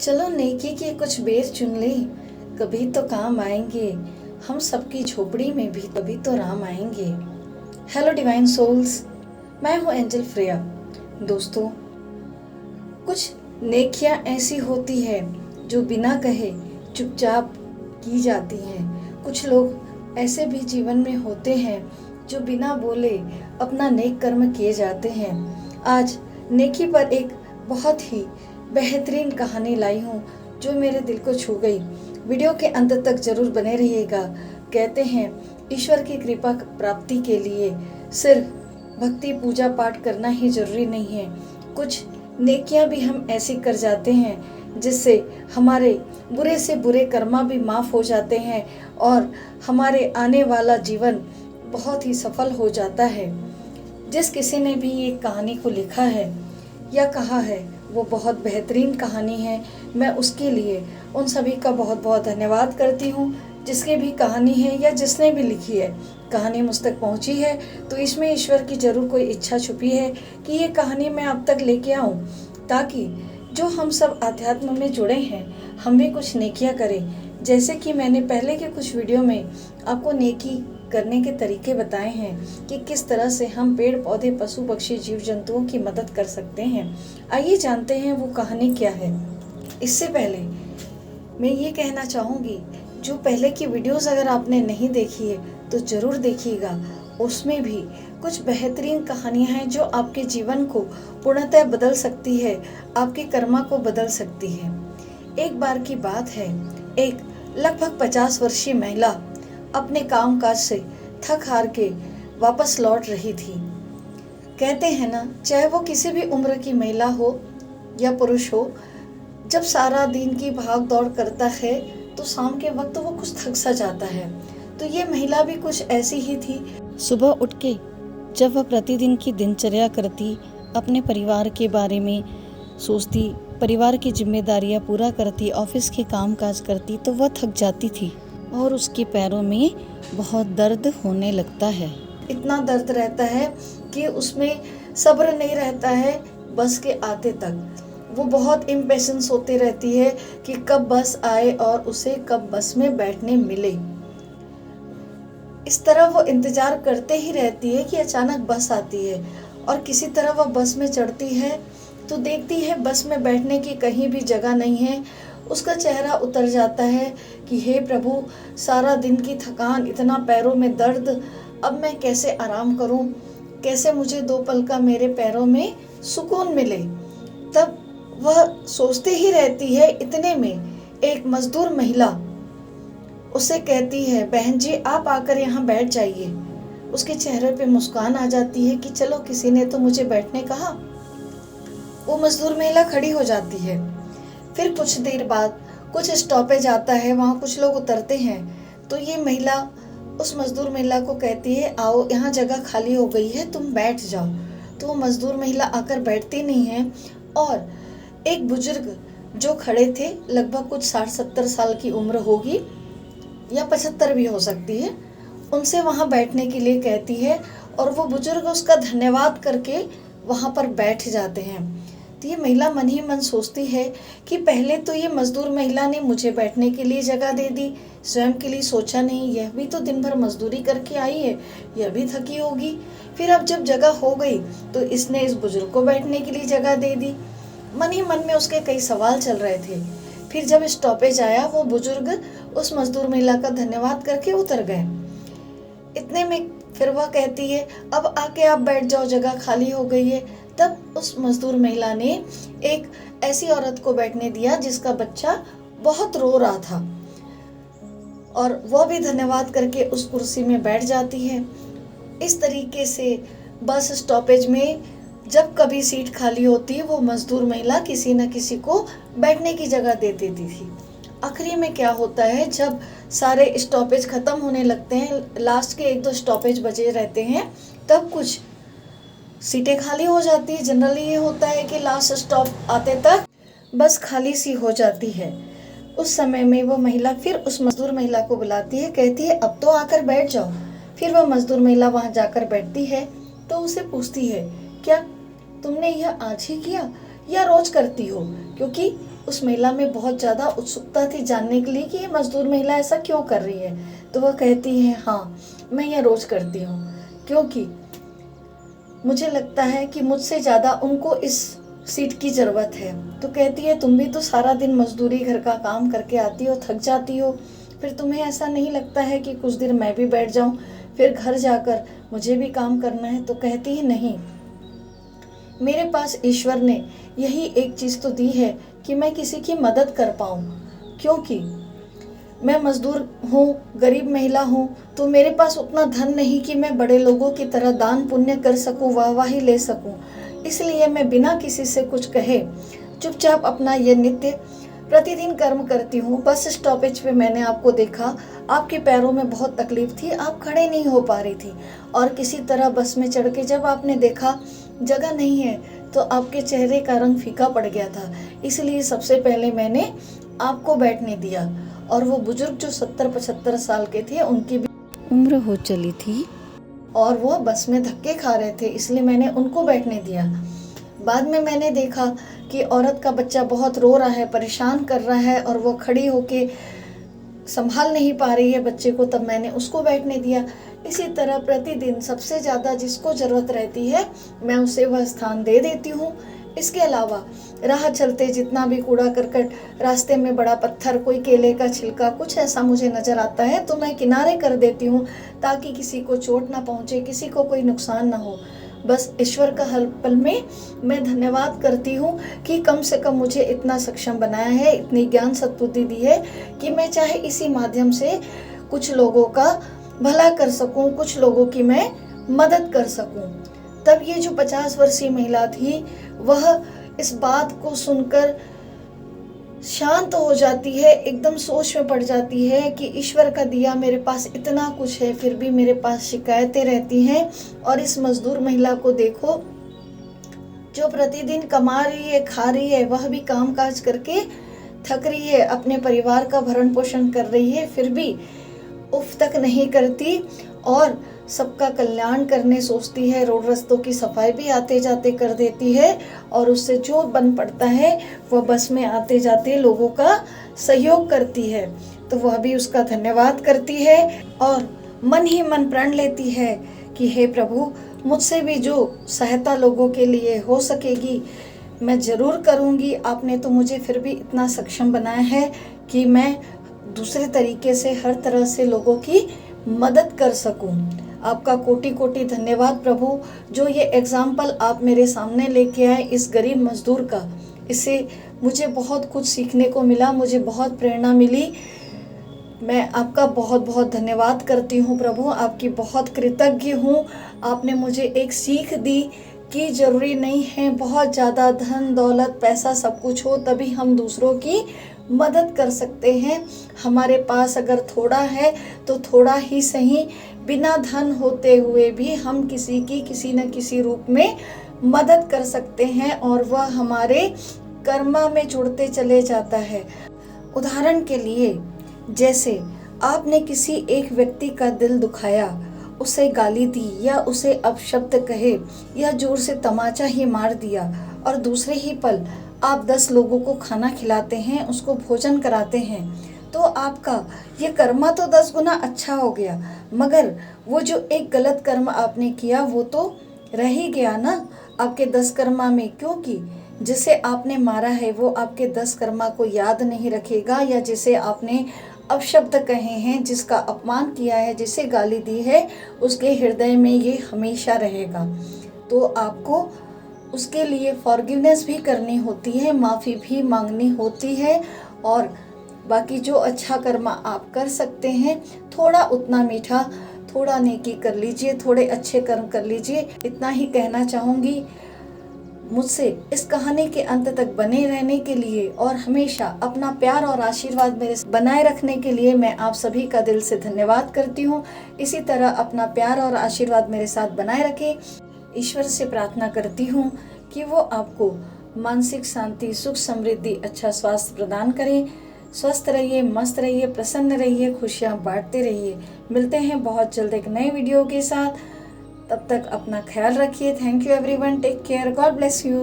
चलो नेकी के कुछ बेर चुन ले, कभी तो काम आएंगे। हम सबकी झोपड़ी में भी कभी तो राम आएंगे। हेलो डिवाइन सोल्स, मैं हूँ एंजल फ्रेया। दोस्तों, कुछ नेकियां ऐसी होती है जो बिना कहे चुपचाप की जाती हैं। कुछ लोग ऐसे भी जीवन में होते हैं जो बिना बोले अपना नेक कर्म किए जाते हैं। आज नेकी पर एक बहुत ही बेहतरीन कहानी लाई हूँ जो मेरे दिल को छू गई। वीडियो के अंत तक जरूर बने रहिएगा। कहते हैं ईश्वर की कृपा प्राप्ति के लिए सिर्फ भक्ति पूजा पाठ करना ही जरूरी नहीं है। कुछ नेकियां भी हम ऐसी कर जाते हैं जिससे हमारे बुरे से बुरे कर्मा भी माफ हो जाते हैं और हमारे आने वाला जीवन बहुत ही सफल हो जाता है। जिस किसी ने भी ये कहानी को लिखा है या कहा है वो बहुत बेहतरीन कहानी है। मैं उसके लिए उन सभी का बहुत बहुत धन्यवाद करती हूँ जिसकी भी कहानी है या जिसने भी लिखी है। कहानी मुझ तक पहुँची है तो इसमें ईश्वर की जरूर कोई इच्छा छुपी है कि ये कहानी मैं आप तक लेके आऊँ, ताकि जो हम सब आध्यात्म में जुड़े हैं हम भी कुछ नेकियां करें। जैसे कि मैंने पहले के कुछ वीडियो में आपको नेकी करने के तरीके बताए हैं कि किस तरह से हम पेड़ पौधे पशु पक्षी जीव जंतुओं की मदद कर सकते हैं। आइए जानते हैं वो कहानी क्या है। इससे पहले मैं ये कहना चाहूँगी, जो पहले की वीडियोस अगर आपने नहीं देखी है तो ज़रूर देखिएगा। उसमें भी कुछ बेहतरीन कहानियाँ हैं जो आपके जीवन को पूर्णतः बदल सकती है, आपके कर्मा को बदल सकती है। एक बार की बात है, एक लगभग 50 वर्षीय महिला अपने काम काज से थक हार के वापस लौट रही थी। कहते हैं ना, चाहे वो किसी भी उम्र की महिला हो या पुरुष हो, जब सारा दिन की भाग दौड़ करता है तो शाम के वक्त वो कुछ थक सा जाता है। तो ये महिला भी कुछ ऐसी ही थी। सुबह उठ के जब वह प्रतिदिन की दिनचर्या करती, अपने परिवार के बारे में सोचती, परिवार की जिम्मेदारियां पूरा करती, ऑफिस के काम काज करती, तो वह थक जाती थी और उसके पैरों में बहुत दर्द होने लगता है। इतना दर्द रहता है कि उसमें सब्र नहीं रहता है बस के आते तक। वो बहुत इम्पेशेंस होती रहती है कि कब बस आए और उसे कब बस में बैठने मिले। इस तरह वो इंतजार करते ही रहती है कि अचानक बस आती है और किसी तरह वह बस में चढ़ती है तो देखती है बस में बैठने की कहीं भी जगह नहीं है। उसका चेहरा उतर जाता है कि हे प्रभु, सारा दिन की थकान, इतना पैरों में दर्द, अब मैं कैसे आराम करूं, कैसे मुझे 2 पल का मेरे पैरों में सुकून मिले। तब वह सोचते ही रहती है, इतने में एक मजदूर महिला उसे कहती है, बहन जी आप आकर यहाँ बैठ जाइए। उसके चेहरे पे मुस्कान आ जाती है कि चलो किसी ने तो मुझे बैठने कहा। वो मजदूर महिला खड़ी हो जाती है। फिर कुछ देर बाद कुछ स्टॉपेज आता है, वहाँ कुछ लोग उतरते हैं तो ये महिला उस मजदूर महिला को कहती है, आओ यहाँ जगह खाली हो गई है, तुम बैठ जाओ। तो वो मजदूर महिला आकर बैठती नहीं है और एक बुजुर्ग जो खड़े थे, लगभग कुछ 60-70 साल की उम्र होगी या 75 भी हो सकती है, उनसे वहाँ बैठने के लिए कहती है और वो बुजुर्ग उसका धन्यवाद करके वहाँ पर बैठ जाते हैं। तो ये महिला मन ही मन सोचती है कि पहले तो ये मजदूर महिला ने मुझे बैठने के लिए जगह दे दी, स्वयं के लिए सोचा नहीं। यह भी तो दिन भर मजदूरी करके आई है, यह भी थकी होगी। फिर अब जब जगह हो गई तो इसने इस बुजुर्ग को बैठने के लिए जगह दे दी। मन ही मन में उसके कई सवाल चल रहे थे। फिर जब स्टॉपेज आया, वो बुजुर्ग उस मजदूर महिला का धन्यवाद करके उतर गए। इतने में फिर वह कहती है, अब आके आप बैठ जाओ, जगह खाली हो गई है। तब उस मजदूर महिला ने एक ऐसी औरत को बैठने दिया जिसका बच्चा बहुत रो रहा था और वह भी धन्यवाद करके उस कुर्सी में बैठ जाती है। इस तरीके से बस स्टॉपेज में जब कभी सीट खाली होती, वो मजदूर महिला किसी न किसी को बैठने की जगह दे देती थी। आखिरी में क्या होता है, जब सारे स्टॉपेज खत्म होने लगते हैं, लास्ट के 1-2 स्टॉपेज बचे रहते हैं, तब कुछ सीटें खाली हो जाती है। जनरली ये होता है कि लास्ट स्टॉप आते तक बस खाली सी हो जाती है। उस समय में वो महिला फिर उस मजदूर महिला को बुलाती है, कहती है अब तो आकर बैठ जाओ। फिर वह मजदूर महिला वहाँ जाकर बैठती है तो उसे पूछती है, क्या तुमने यह आज ही किया या रोज करती हो? क्योंकि उस महिला में बहुत ज़्यादा उत्सुकता थी जानने के लिए कि ये मजदूर महिला ऐसा क्यों कर रही है। तो वह कहती है, हाँ मैं यह रोज़ करती हूँ, क्योंकि मुझे लगता है कि मुझसे ज़्यादा उनको इस सीट की ज़रूरत है। तो कहती है, तुम भी तो सारा दिन मजदूरी घर का काम करके आती हो, थक जाती हो, फिर तुम्हें ऐसा नहीं लगता है कि कुछ देर मैं भी बैठ जाऊं, फिर घर जाकर मुझे भी काम करना है। तो कहती है, नहीं, मेरे पास ईश्वर ने यही एक चीज़ तो दी है कि मैं किसी की मदद कर पाऊँ, क्योंकि मैं मजदूर हूँ, गरीब महिला हूँ, तो मेरे पास उतना धन नहीं कि मैं बड़े लोगों की तरह दान पुण्य कर सकूँ, वाहवाही ले सकूँ। इसलिए मैं बिना किसी से कुछ कहे चुपचाप अपना ये नित्य प्रतिदिन कर्म करती हूँ। बस स्टॉपेज पे मैंने आपको देखा, आपके पैरों में बहुत तकलीफ थी, आप खड़े नहीं हो पा रही थी, और किसी तरह बस में चढ़ के जब आपने देखा जगह नहीं है तो आपके चेहरे का रंग फीका पड़ गया था। इसलिए सबसे पहले मैंने आपको बैठने दिया। और वो बुजुर्ग जो 70-75 साल के थे, उनकी भी उम्र हो चली थी और वो बस में धक्के खा रहे थे, इसलिए मैंने उनको बैठने दिया। बाद में मैंने देखा कि औरत का बच्चा बहुत रो रहा है, परेशान कर रहा है, और वो खड़ी होके संभाल नहीं पा रही है बच्चे को, तब मैंने उसको बैठने दिया। इसी तरह प्रतिदिन सबसे ज़्यादा जिसको ज़रूरत रहती है मैं उसे वह स्थान दे देती हूँ। इसके अलावा राह चलते जितना भी कूड़ा करकट, रास्ते में बड़ा पत्थर, कोई केले का छिलका, कुछ ऐसा मुझे नज़र आता है तो मैं किनारे कर देती हूँ, ताकि किसी को चोट ना पहुँचे, किसी को कोई नुकसान ना हो। बस ईश्वर का हर पल में मैं धन्यवाद करती हूँ कि कम से कम मुझे इतना सक्षम बनाया है, इतनी ज्ञान सद्बुद्धि दी है कि मैं चाहे इसी माध्यम से कुछ लोगों का भला कर सकूं, कुछ लोगों की मैं मदद कर सकूं। तब ये जो 50 वर्षीय महिला थी, वह इस बात को सुनकर शांत हो जाती है, एकदम सोच में पड़ जाती है कि ईश्वर का दिया मेरे पास इतना कुछ है, फिर भी मेरे पास शिकायतें रहती हैं। और इस मजदूर महिला को देखो, जो प्रतिदिन कमा रही है, खा रही है, वह भी काम काज करके थक रही है, अपने परिवार का भरण पोषण कर रही है, फिर भी उफ तक नहीं करती और सबका कल्याण करने सोचती है। रोड रास्तों की सफाई भी आते जाते कर देती है, और उससे जो बन पड़ता है वह बस में आते जाते लोगों का सहयोग करती है। तो वह भी उसका धन्यवाद करती है और मन ही मन प्रण लेती है कि हे प्रभु, मुझसे भी जो सहायता लोगों के लिए हो सकेगी मैं ज़रूर करूँगी। आपने तो मुझे फिर भी इतना सक्षम बनाया है कि मैं दूसरे तरीके से हर तरह से लोगों की मदद कर सकूं। आपका कोटि कोटि धन्यवाद प्रभु, जो ये एग्जाम्पल आप मेरे सामने लेके आए इस गरीब मजदूर का। इससे मुझे बहुत कुछ सीखने को मिला, मुझे बहुत प्रेरणा मिली। मैं आपका बहुत बहुत धन्यवाद करती हूँ प्रभु, आपकी बहुत कृतज्ञ हूँ। आपने मुझे एक सीख दी कि ज़रूरी नहीं है बहुत ज़्यादा धन दौलत पैसा सब कुछ हो तभी हम दूसरों की मदद कर सकते हैं। हमारे पास अगर थोड़ा है तो थोड़ा ही सही, बिना धन होते हुए भी हम किसी की किसी न किसी रूप में मदद कर सकते हैं, और वह हमारे कर्मा में जुड़ते चले जाता है। उदाहरण के लिए, जैसे आपने किसी एक व्यक्ति का दिल दुखाया, उसे गाली दी या उसे अपशब्द कहे या जोर से तमाचा ही मार दिया, और दूसरे ही पल आप 10 लोगों को खाना खिलाते हैं, उसको भोजन कराते हैं, तो आपका ये कर्मा तो 10 गुना अच्छा हो गया। मगर वो जो एक गलत कर्म आपने किया वो तो रह ही गया ना आपके 10 कर्मा में, क्योंकि जिसे आपने मारा है वो आपके 10 कर्मा को याद नहीं रखेगा, या जिसे आपने अपशब्द कहे हैं, जिसका अपमान किया है, जिसे गाली दी है, उसके हृदय में ये हमेशा रहेगा। तो आपको उसके लिए फॉरगिवनेस भी करनी होती है, माफ़ी भी मांगनी होती है, और बाकी जो अच्छा कर्म आप कर सकते हैं, थोड़ा उतना मीठा, थोड़ा नेकी कर लीजिए, थोड़े अच्छे कर्म कर लीजिए। इतना ही कहना चाहूँगी। मुझसे इस कहानी के अंत तक बने रहने के लिए और हमेशा अपना प्यार और आशीर्वाद मेरे बनाए रखने के लिए मैं आप सभी का दिल से धन्यवाद करती हूँ। इसी तरह अपना प्यार और आशीर्वाद मेरे साथ बनाए रखें। ईश्वर से प्रार्थना करती हूँ कि वो आपको मानसिक शांति, सुख, समृद्धि, अच्छा स्वास्थ्य प्रदान करें। स्वस्थ रहिए, मस्त रहिए, प्रसन्न रहिए, खुशियाँ बांटते रहिए। मिलते हैं बहुत जल्द एक नए वीडियो के साथ। तब तक अपना ख्याल रखिए। Thank you everyone, take care, God bless you.